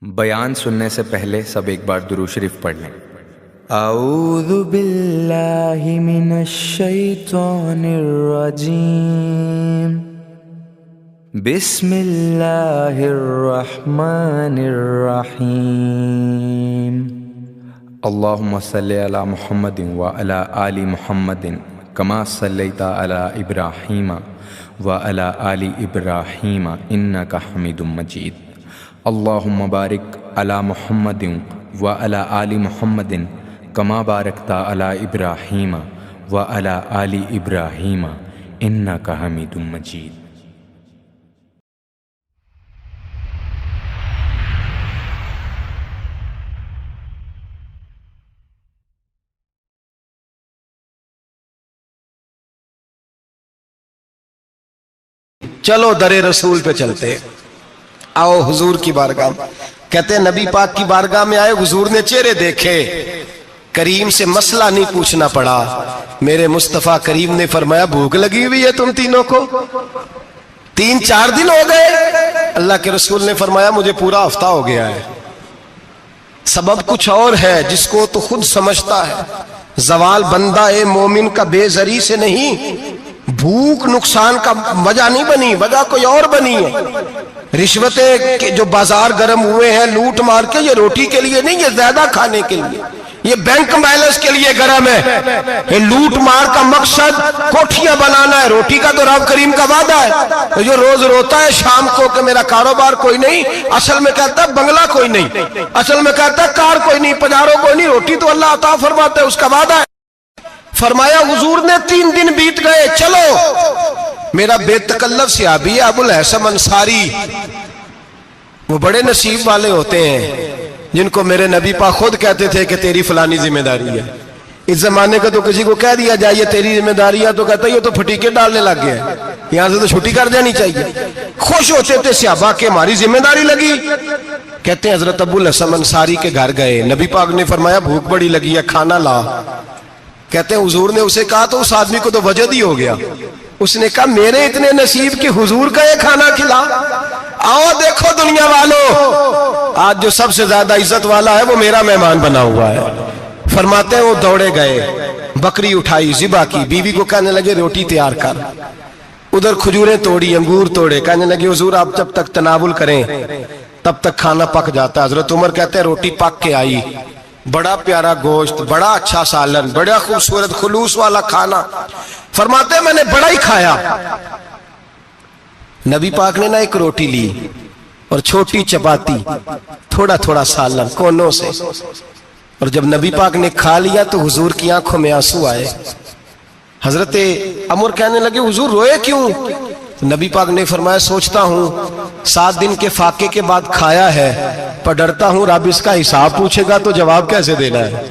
بیان سننے سے پہلے سب ایک بار درود شریف پڑھ لیں۔ اعوذ باللہ من الشیطان الرجیم، بسم اللہ الرحمن الرحیم، اللہم صلی علی محمد وعلی آل محمد کما صلیت علی ابراہیم وعلی آل ابراہیم انک حمید مجید، اللہم بارک علی محمد وعلی آل محمد کما بارکت علی ابراہیم وعلی آل ابراہیم انک حمید مجید۔ چلو در رسول پہ چلتے، آؤ حضور کی بارگاہ میں۔ کہتے ہیں نبی پاک کی بارگاہ میں آئے، حضور نے چہرے دیکھے، کریم سے مسئلہ نہیں پوچھنا پڑا۔ میرے مصطفیٰ کریم نے فرمایا بھوک لگی ہوئی ہے تم تینوں کو؟ 3-4 دن ہو گئے؟ اللہ کے رسول نے فرمایا مجھے پورا ہفتہ ہو گیا ہے۔ سبب کچھ اور ہے جس کو تو خود سمجھتا ہے۔ زوال بندہ مومن کا بے زری سے نہیں، بھوک نقصان کا وجہ نہیں بنی، وجہ کوئی اور بنی ہے۔ رشوتیں جو بازار گرم ہوئے ہیں لوٹ مار کے، یہ روٹی کے لیے نہیں، یہ زیادہ کھانے کے لیے، یہ بینک بیلنس کے لیے گرم ہے۔ یہ لوٹ مار کا مقصد کوٹھیاں بنانا ہے، روٹی کا تو رب کریم کا وعدہ ہے۔ جو روز روتا ہے شام کو کہ میرا کاروبار کوئی نہیں، اصل میں کہتا ہے بنگلہ کوئی نہیں، اصل میں کہتا ہے کار کوئی نہیں، پجارو کوئی نہیں، روٹی تو اللہ عطا فرماتا ہے، اس کا وعدہ ہے۔ فرمایا حضور نے 3 دن بیت گئے، چلو۔ میرا بے تکلف صحابی ابو الحسن انصاری، وہ بڑے نصیب والے ہوتے ہیں جن کو میرے نبی پاک خود کہتے تھے کہ تیری فلانی ذمہ داری ہے۔ اس زمانے کا تو کسی کو کہہ دیا جائے یہ تیری ذمہ داری ہے تو کہتا ہے یہ تو پھٹیکے ڈالنے لگ گیا ہے، یہاں سے تو چھٹی کر دینی چاہیے۔ خوش ہوتے تھے صحابہ کہ ہماری ذمہ داری لگی۔ کہتے ہیں حضرت ابو الحسن انصاری کے گھر گئے، نبی پاک نے فرمایا بھوک بڑی لگی ہے، کھانا لا۔ کہتے ہیں حضور نے اسے کہا تو اس آدمی کو تو وجد ہی ہو گیا۔ اس نے کہا میرے اتنے نصیب کہ حضور کا یہ کھانا کھلا۔ آؤ دیکھو دنیا والو، آج جو سب سے زیادہ عزت والا ہے وہ میرا مہمان بنا ہوا ہے۔ فرماتے ہیں وہ دوڑے گئے، بکری اٹھائی، ذبح کی، بیوی کو کہنے لگے روٹی تیار کر، ادھر کھجوریں توڑی، انگور توڑے، کہنے لگے حضور آپ جب تک تناول کریں تب تک کھانا پک جاتا ہے۔ حضرت عمر کہتے ہیں روٹی پک کے آئی، بڑا پیارا گوشت، بڑا اچھا سالن، بڑا خوبصورت خلوص والا کھانا۔ فرماتے ہیں میں نے بڑا ہی کھایا۔ نبی پاک نے نہ ایک روٹی لی اور چھوٹی چپاتی، تھوڑا تھوڑا سالن کونوں سے، اور جب نبی پاک نے کھا لیا تو حضور کی آنکھوں میں آنسو آئے۔ حضرت عمر کہنے لگے حضور روئے کیوں؟ نبی پاک نے فرمایا سوچتا ہوں 7 دن کے فاقے کے بعد کھایا ہے، پر ڈرتا ہوں رب اس کا حساب پوچھے گا تو جواب کیسے دینا ہے،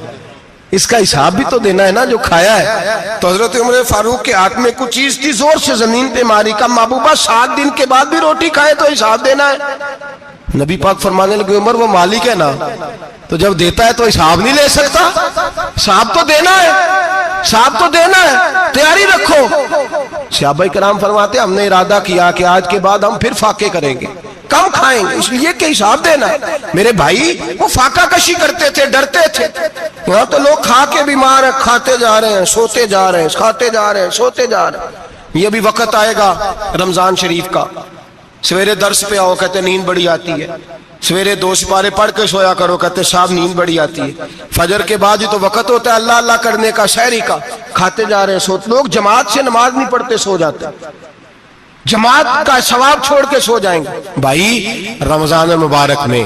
اس کا حساب بھی تو دینا ہے نا جو کھایا ہے۔ تو حضرت عمر فاروق کے ہاتھ میں کچھ چیز تھی، زور سے زمین پہ ماری، کہا محبوبہ 7 دن کے بعد بھی روٹی کھائے تو حساب دینا ہے۔ نبی پاک فرمانے لگے عمر وہ مالک ہے نا، تو جب دیتا ہے تو حساب نہیں لے سکتا، حساب تو دینا ہے، حساب تو دینا ہے، تیاری رکھو۔ صحابہ کرام فرماتے ہم نے ارادہ کیا کہ آج کے بعد ہم پھر فاقے کریں گے، کم کھائیں گے، اس لیے کہ حساب دینا ہے۔ میرے بھائی وہ فاقہ کشی کرتے تھے، ڈرتے تھے۔ یہاں تو لوگ کھا کے بیمار ہیں، کھاتے جا رہے ہیں، سوتے جا رہے ہیں، کھاتے جا رہے ہیں، سوتے جا رہے ہیں۔ یہ بھی وقت آئے گا رمضان شریف کا، سویرے درس پہ آؤ کہتے نیند بڑی آتی ہے، سویرے 2 سپارے پڑھ کے سویا کرو کہتے صاحب نیند بڑی آتی ہے، فجر کے بعد ہی تو وقت ہوتا ہے اللہ اللہ کرنے کا، سحری کا، کھاتے جا رہے ہیں، سوتے۔ لوگ جماعت سے نماز نہیں پڑھتے، سو جاتے ہیں، جماعت کا ثواب چھوڑ کے سو جائیں گے۔ بھائی رمضان مبارک میں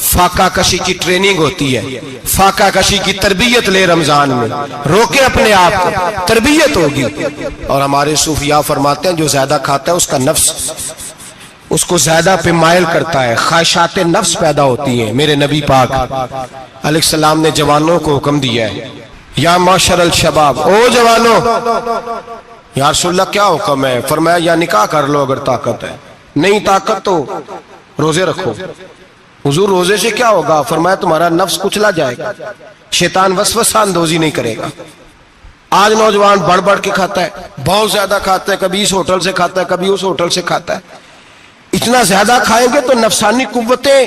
فاقہ کشی کی ٹریننگ ہوتی ہے، فاقہ کشی کی تربیت لے، رمضان میں روکے اپنے آپ کو، تربیت ہوگی۔ اور ہمارے صوفیاء فرماتے ہیں جو زیادہ کھاتا ہے اس کا نفس اس کو زیادہ پہ مائل کرتا ہے، خواہشات نفس پیدا ہوتی ہیں۔ میرے نبی پاک علیہ السلام نے جوانوں کو حکم دیا ہے یا معاشر الشباب، او جوانوں، یا رسول اللہ کیا حکم ہے؟ فرمایا یا نکاح کر لو اگر طاقت ہے، نہیں طاقت تو روزے رکھو۔ حضور روزے سے کیا ہوگا؟ فرمایا تمہارا نفس کچلا جائے گا، شیطان وسوسہ اندوزی نہیں کرے گا۔ آج نوجوان بڑھ بڑھ کے کھاتا ہے، بہت زیادہ کھاتا ہے، کبھی اس ہوٹل سے کھاتا ہے، کبھی اس ہوٹل سے کھاتا ہے۔ اتنا زیادہ کھائیں گے تو نفسانی قوتیں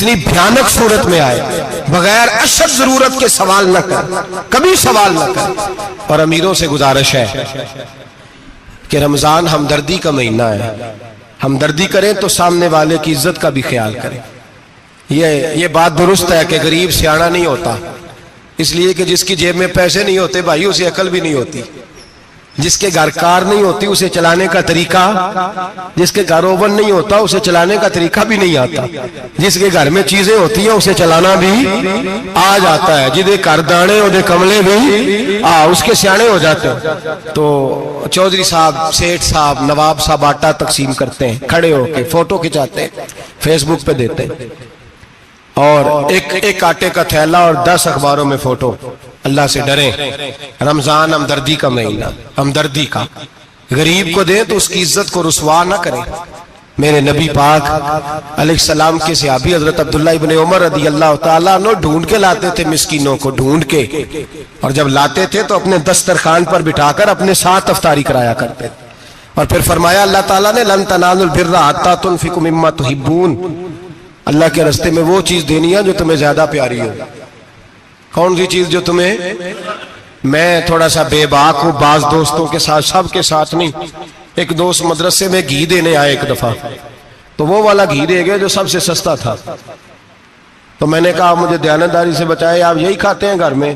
کتنی بھیانک صورت میں آئے، بغیر اشد ضرورت کے سوال نہ کر، کبھی سوال نہ کر۔ اور امیروں سے گزارش ہے کہ رمضان ہمدردی کا مہینہ ہے، ہمدردی کریں تو سامنے والے کی عزت کا بھی خیال کریں۔ یہ بات درست ہے کہ غریب سیاڑا نہیں ہوتا، اس لیے کہ جس کی جیب میں پیسے نہیں ہوتے بھائی اسے عقل بھی نہیں ہوتی، جس کے گھر کار نہیں ہوتی اسے چلانے کا طریقہ، جس کے گھر اوون نہیں ہوتا اسے چلانے کا طریقہ بھی نہیں آتا، جس کے گھر میں چیزیں ہوتی ہیں اسے چلانا بھی آ جاتا ہے، جدے گھر دانے اودے کملے بھی اس کے سیانے ہو جاتے ہیں۔ تو چودھری صاحب، سیٹھ صاحب، نواب صاحب آٹا تقسیم کرتے ہیں، کھڑے ہو کے فوٹو کھچاتے ہیں، فیس بک پہ دیتے ہیں، اور ایک آٹے کا تھیلا اور 10 اخباروں میں فوٹو۔ اللہ سے ڈریں، رمضان ہمدردی کا مہینہ، ہمدردی کا، غریب کو دیں تو اس کی عزت کو رسوا نہ کریں۔ میرے نبی پاک علیہ السلام کے صحابی حضرت عبداللہ ابن عمر رضی اللہ تعالیٰ عنہ ڈھونڈ کے لاتے تھے مسکینوں کو، ڈھونڈ کے، اور جب لاتے تھے تو اپنے دسترخوان پر بٹھا کر اپنے ساتھ افطاری کرایا کرتے تھے، اور پھر فرمایا اللہ تعالیٰ نے لن تنالوا البر حتی تنفقوا مما تحبون، اللہ کے راستے میں وہ چیز دینی ہے جو تمہیں زیادہ پیاری ہو۔ کون سی چیز جو تمہیں؟ میں تھوڑا سا بے باک ہوں، بعض دوستوں کے ساتھ، سب کے ساتھ نہیں۔ ایک دوست مدرسے میں گھی دینے آئے ایک دفعہ، تو وہ والا گھی دے گئے جو سب سے سستا تھا، تو میں نے کہا مجھے دیانتداری سے بچائے، آپ یہی کھاتے ہیں گھر میں؟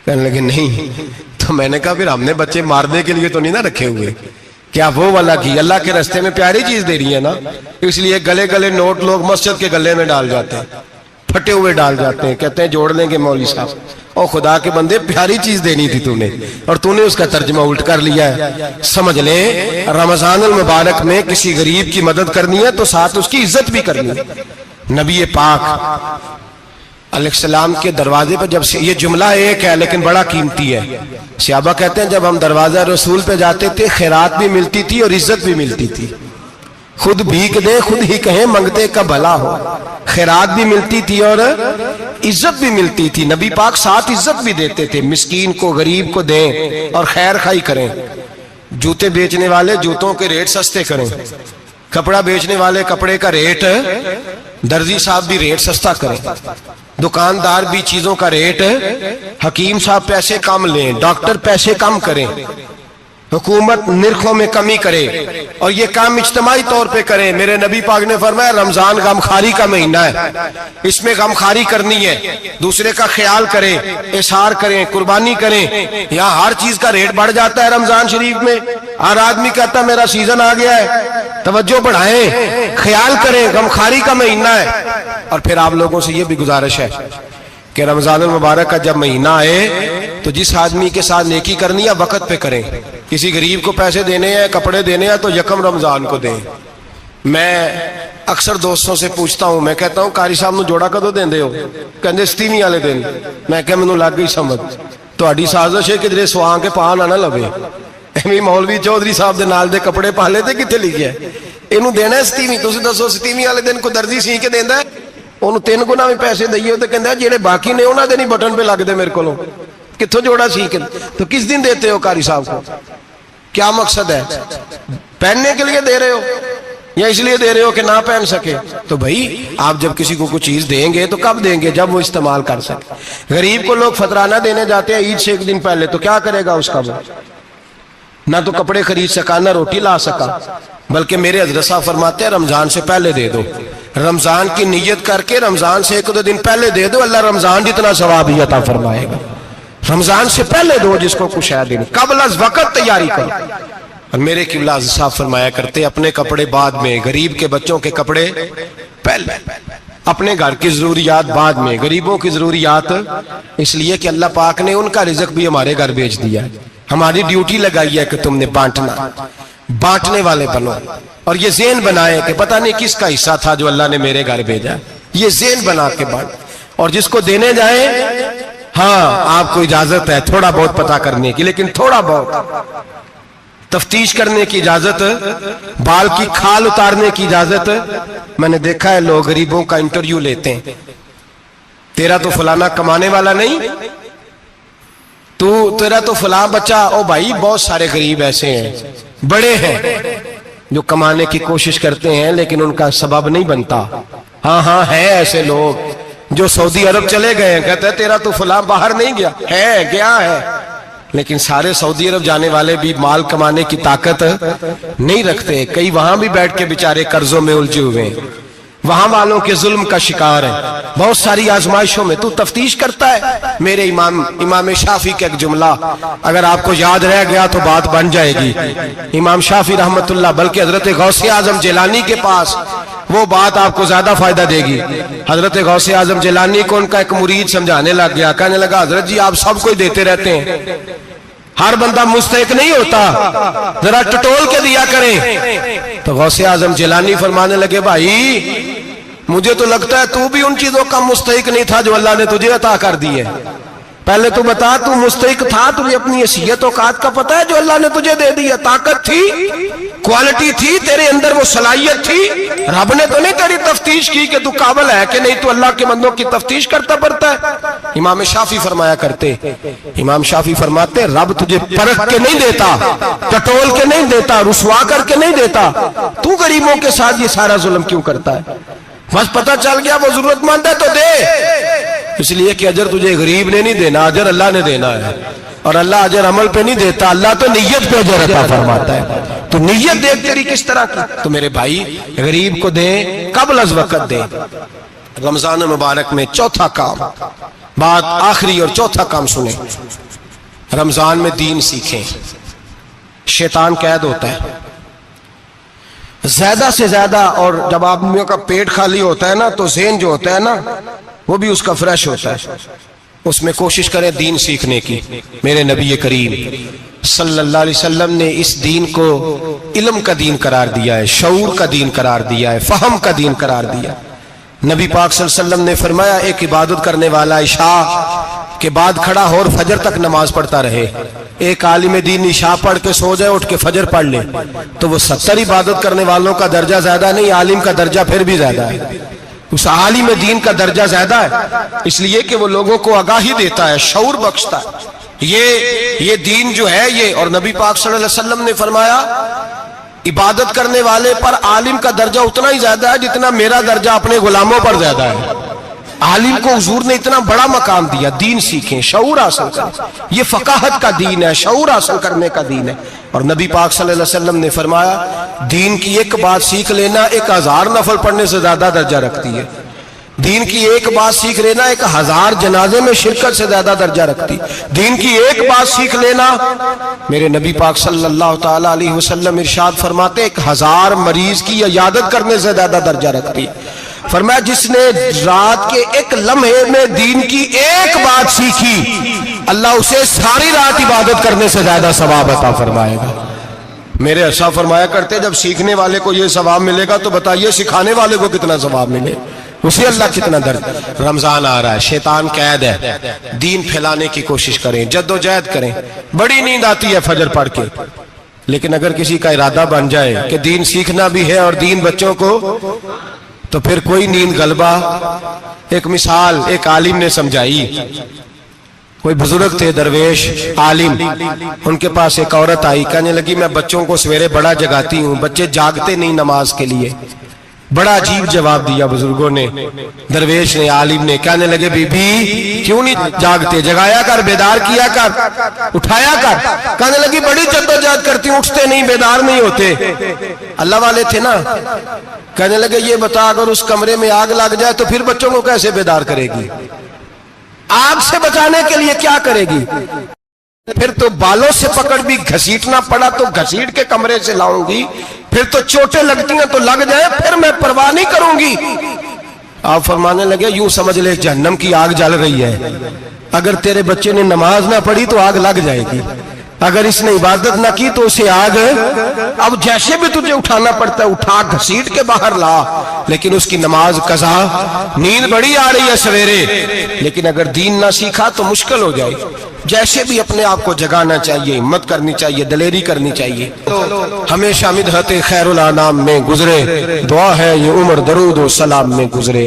کہنے لگے نہیں۔ تو میں نے کہا پھر ہم نے بچے مارنے کے لیے تو نہیں نہ رکھے ہوئے، کیا وہ والا گھی اللہ کے راستے میں پیاری چیز دے رہی ہے نا، اس لیے گلے گلے نوٹ لوگ مسجد کے گلے میں ڈال جاتے ہیں، پھٹے ہوئے ڈال جاتے ہیں، کہتے ہیں جوڑ لیں گے مولوی صاحب۔ اور خدا کے بندے پیاری چیز دینی تھی تو نے، اور تو نے اس کا ترجمہ الٹ کر لیا ہے۔ سمجھ لیں رمضان المبارک میں کسی غریب کی مدد کرنی ہے تو ساتھ اس کی عزت بھی کرنی ہے۔ نبی پاک علیہ السلام کے دروازے پر جب یہ جملہ ایک ہے لیکن بڑا قیمتی ہے، صحابہ کہتے ہیں جب ہم دروازہ رسول پہ جاتے تھے خیرات بھی ملتی تھی اور عزت بھی ملتی تھی۔ خود بھیک دے خود ہی کہیں منگتے کا بھلا ہو، خیرات بھی ملتی تھی اور عزت بھی ملتی تھی۔ نبی پاک ساتھ عزت بھی دیتے تھے، مسکین کو غریب کو دیں اور خیر خائی کریں۔ جوتے بیچنے والے جوتوں کے ریٹ سستے کریں، کپڑا بیچنے والے کپڑے کا ریٹ، درزی صاحب بھی ریٹ سستا کریں، دکاندار بھی چیزوں کا ریٹ، حکیم صاحب پیسے کم لیں، ڈاکٹر پیسے کم کریں، حکومت نرخوں میں کمی کرے، اور یہ کام اجتماعی طور پہ کریں۔ میرے نبی پاک نے فرمایا رمضان غمخواری کا مہینہ ہے، اس میں غمخواری کرنی ہے، دوسرے کا خیال کریں، احسار کریں، قربانی کریں۔ یہاں ہر چیز کا ریٹ بڑھ جاتا ہے رمضان شریف میں، ہر آدمی کہتا ہے میرا سیزن آ گیا ہے، توجہ بڑھائیں، خیال کریں، غمخواری کا مہینہ ہے۔ اور پھر آپ لوگوں سے یہ بھی گزارش ہے کہ رمضان المبارک کا جب مہینہ آئے تو جس آدمی کے ساتھ نیکی کرنی ہے وقت پہ کریں۔ کسی غریب کو پیسے دینے ہیں، کپڑے دینے ہیں تو یکم رمضان کو دیں۔ میں اکثر دوستوں سے پوچھتا ہوں، میں کہتا ہوں قاری صاحب نو جوڑا کدو دیندے ہو؟ کہندے 27 والے دن۔ میں کہ مینوں لگ گئی سمجھ، تہاڈی سازش ہے کہ جڑے سواں کے پا نہ لوے۔ ایویں مولوی چودھری صاحب دے نال دے کپڑے پا لے تے کتے لکھیا ہے اینوں دینا ہے 27؟ تسی دسو 27 والے دن کو درزی سی کے دیندا ہے؟ انہوں 3 گنا بھی پیسے دئیے تو کہندہ ہے جڑے باقی نے انہاں دے نہیں بٹن پہ لگ دے میرے کو، کتھوں جوڑا سی کے؟ تو کس دن دیتے ہو قاری صاحب کو؟ کیا مقصد ہے؟ پہننے کے لیے دے رہے ہو یا اس لیے دے رہے ہو کہ نہ پہن سکے؟ تو بھائی آپ جب کسی کو کوئی چیز دیں گے تو کب دیں گے؟ جب وہ استعمال کر سکے۔ غریب کو لوگ فطرانہ دینے جاتے ہیں عید سے 1 دن پہلے، تو کیا کرے گا اس کا؟ وہ نہ تو کپڑے خرید سکا نہ روٹی لا سکا، بلکہ میرے حضرت صاحب فرماتے ہیں رمضان سے پہلے دے دو، رمضان کی نیت کر کے رمضان سے 1-2 دن پہلے دے دو، اللہ رمضان جتنا ثواب ہی عطا فرمائے گا۔ رمضان سے پہلے دو جس کو کچھ ہے دن، قبل از وقت تیاری کرو۔ اور میرے قبلہ صاحب فرمایا کرتے اپنے کپڑے بعد میں، غریب کے بچوں کے کپڑے پہلے، اپنے گھر کی ضروریات بعد میں، غریبوں کی ضروریات، اس لیے کہ اللہ پاک نے ان کا رزق بھی ہمارے گھر بھیج دیا ہے۔ ہماری ڈیوٹی لگائی ہے کہ تم نے بانٹنا، بانٹنے والے بنو، اور یہ ذہن بنائے کہ پتہ نہیں کس کا حصہ تھا جو اللہ نے میرے گھر بھیجا، یہ ذہن بنا کے بانٹ۔ اور جس کو دینے جائیں، ہاں آپ کو اجازت ہے تھوڑا بہت پتہ کرنے کی، لیکن تھوڑا بہت تفتیش کرنے کی اجازت، بال کی کھال اتارنے کی اجازت۔ میں نے دیکھا ہے لوگ غریبوں کا انٹرویو لیتے ہیں، تیرا تو فلانا کمانے والا نہیں، تیرا تو فلاں بچہ، او بھائی بہت سارے غریب ایسے ہیں، بڑے ہیں جو کمانے کی کوشش کرتے ہیں لیکن ان کا سبب نہیں بنتا۔ ہاں ہاں ہے ایسے لوگ جو سعودی عرب چلے گئے ہیں، کہتے ہیں تیرا تو فلاں باہر نہیں گیا ہے، گیا ہے، لیکن سارے سعودی عرب جانے والے بھی مال کمانے کی طاقت نہیں رکھتے، کئی وہاں بھی بیٹھ کے بیچارے قرضوں میں الجھے ہوئے ہیں، وہاں والوں کے ظلم کا شکار ہے، بہت ساری آزمائشوں میں تو تفتیش کرتا ہے۔ میرے امام شافعی کا ایک جملہ اگر آپ کو یاد رہ گیا تو بات بن جائے گی۔ امام شافعی رحمت اللہ، بلکہ حضرت غوث اعظم جیلانی کے پاس وہ بات آپ کو زیادہ فائدہ دے گی۔ حضرت غوث اعظم جیلانی کو ان کا ایک مرید سمجھانے لگ گیا، کہنے لگا حضرت جی آپ سب کو دیتے رہتے ہیں، ہر بندہ مستحق نہیں ہوتا، ذرا ٹٹول کے دیا کریں۔ تو غوث اعظم جیلانی فرمانے لگے بھائی مجھے تو لگتا ہے تو بھی ان چیزوں کا مستحق نہیں تھا جو اللہ نے تجھے عطا کر دی ہے، پہلے تو بتا تو مستحق تھا، تجھے اپنی حیثیت اوقات کا پتہ ہے جو اللہ نے تجھے دے دی ہے، طاقت تھی، کوالٹی تھی، تیرے اندر وہ صلاحیت تھی، رب نے تو نہیں تیری تفتیش کی کہ تو قابل ہے کہ نہیں، تو اللہ کے بندوں کی تفتیش کرتا پڑتا ہے۔ امام شافعی فرمایا کرتے، امام شافعی فرماتے رب تجھے پرکھ کے نہیں دیتا، ٹٹول کے نہیں دیتا، رسوا کر کے نہیں دیتا، تو غریبوں کے ساتھ یہ سارا ظلم کیوں کرتا ہے؟ بس پتہ چل گیا وہ ضرورت مند ہے تو دے، اس لیے کہ اجر تجھے غریب نے نہیں دینا، اجر اللہ نے دینا ہے، اور اللہ اجر عمل پہ نہیں دیتا، اللہ تو نیت پہ اجر عطا فرماتا ہے۔ تو نیت دیکھ تیری کس طرح کی، تو میرے بھائی غریب کو دیں قبل از وقت دیں۔ رمضان مبارک میں چوتھا کام، بات آخری اور چوتھا کام سنیں، رمضان میں دین سیکھیں۔ شیطان قید ہوتا ہے زیادہ سے زیادہ، اور جب آدمیوں کا پیٹ خالی ہوتا ہے نا تو ذہن جو ہوتا ہے نا وہ بھی اس کا فریش ہوتا ہے، اس میں کوشش کریں دین سیکھنے کی۔ میرے نبی کریم صلی اللہ علیہ وسلم نے اس دین کو علم کا دین قرار دیا ہے، شعور کا دین قرار دیا ہے، فہم کا دین قرار دیا۔ نبی پاک صلی اللہ علیہ وسلم نے فرمایا ایک عبادت کرنے والا عشاء کے بعد کھڑا ہو اور فجر تک نماز پڑھتا رہے، ایک عالم دین عشاء پڑھ کے سو جائے اٹھ کے فجر پڑھ لے تو وہ 70 عبادت کرنے والوں کا درجہ زیادہ نہیں، عالم کا درجہ پھر بھی زیادہ ہے، اس عالم دین کا درجہ زیادہ ہے، اس لیے کہ وہ لوگوں کو آگاہی دیتا ہے، شعور بخشتا ہے۔ یہ دین جو ہے یہ، اور نبی پاک صلی اللہ علیہ وسلم نے فرمایا عبادت کرنے والے پر عالم کا درجہ اتنا ہی زیادہ ہے جتنا میرا درجہ اپنے غلاموں پر زیادہ ہے۔ عالم کو حضور نے اتنا بڑا مقام دیا، دین سیکھیں، شعور حاصل کریں، یہ فقاہت کا دین ہے، شعور حاصل کرنے کا دین ہے۔ اور نبی پاک صلی اللہ علیہ وسلم نے فرمایا دین کی ایک بات سیکھ لینا 1000 نفل پڑھنے سے زیادہ درجہ رکھتی ہے، دین کی ایک بات سیکھ لینا 1000 جنازے میں شرکت سے زیادہ درجہ رکھتی، دین کی ایک بات سیکھ لینا، میرے نبی پاک صلی اللہ تعالی علیہ وسلم ارشاد فرماتے 1000 مریض کی عیادت کرنے سے زیادہ درجہ رکھتی۔ فرمایا جس نے رات کے ایک لمحے میں دین کی ایک بات سیکھی اللہ اسے ساری رات عبادت کرنے سے زیادہ ثواب عطا فرمائے گا۔ میرے ایسا فرمایا کرتے جب سیکھنے والے کو یہ ثواب ملے گا تو بتائیے سکھانے والے کو کتنا ثواب ملے، اسے اللہ کتنا درد۔ رمضان آ رہا ہے، شیطان قید ہے، دین پھیلانے کی کوشش کریں، جد و جہد کریں۔ بڑی نیند آتی ہے فجر پڑھ کے، لیکن اگر کسی کا ارادہ بن جائے کہ دین سیکھنا بھی ہے اور دین بچوں کو، تو پھر کوئی نیند غلبہ۔ ایک مثال ایک عالم نے سمجھائی، کوئی بزرگ تھے درویش عالم، ان کے پاس ایک عورت آئی، کہنے لگی میں بچوں کو سویرے بڑا جگاتی ہوں، بچے جاگتے نہیں نماز کے لیے۔ بڑا عجیب جواب دیا بزرگوں نے، درویش نے، عالم نے، کہنے لگے بی بی کیوں نہیں جاگتے، جگایا کر، بیدار کیا کر، اٹھایا کر۔ کہنے لگی بڑی جدوجہد کرتی ہوں، اٹھتے نہیں، بیدار نہیں ہوتے۔ اللہ والے تھے نا۔ کہنے لگے یہ بتا اگر اس کمرے میں آگ لگ جائے تو پھر بچوں کو کیسے بیدار کرے گی، آگ سے بچانے کے لیے کیا کرے گی؟ پھر تو بالوں سے پکڑ بھی گھسیٹنا پڑا تو گھسیٹ کے کمرے سے لاؤں گی، پھر تو چوٹیں لگتی ہیں تو لگ جائیں، پھر میں پرواہ نہیں کروں گی۔ آپ فرمانے لگے یوں سمجھ لے جہنم کی آگ جل رہی ہے، اگر تیرے بچے نے نماز نہ پڑھی تو آگ لگ جائے گی، اگر اس نے عبادت نہ کی تو اسے آگ، اب جیسے بھی تجھے اٹھانا پڑتا ہے اٹھا گھسیٹ کے باہر لا، لیکن اس کی نماز قضا۔ نیند بڑی آ رہی ہے سویرے، لیکن اگر دین نہ سیکھا تو مشکل ہو جائے۔ جیسے بھی اپنے آپ کو جگانا چاہیے، ہمت کرنی چاہیے، دلیری کرنی چاہیے۔ ہمیشہ مدحت خیر الانام میں گزرے، دعا ہے یہ عمر درود و سلام میں گزرے۔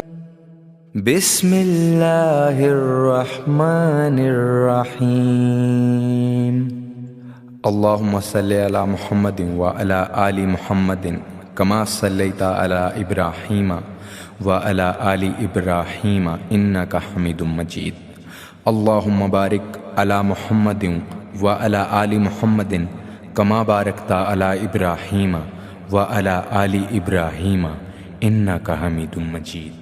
بسم اللہ الرحمن الرحیم اللہم صلی علی محمد وعلی آل محمد کما صلیت علی ابراہیم وعلی آل ابراہیم انک حمید مجید اللہم بارک علی محمد وعلی آل محمد کما بارکت علی ابراہیم وعلی آل ابراہیم انک حمید مجید۔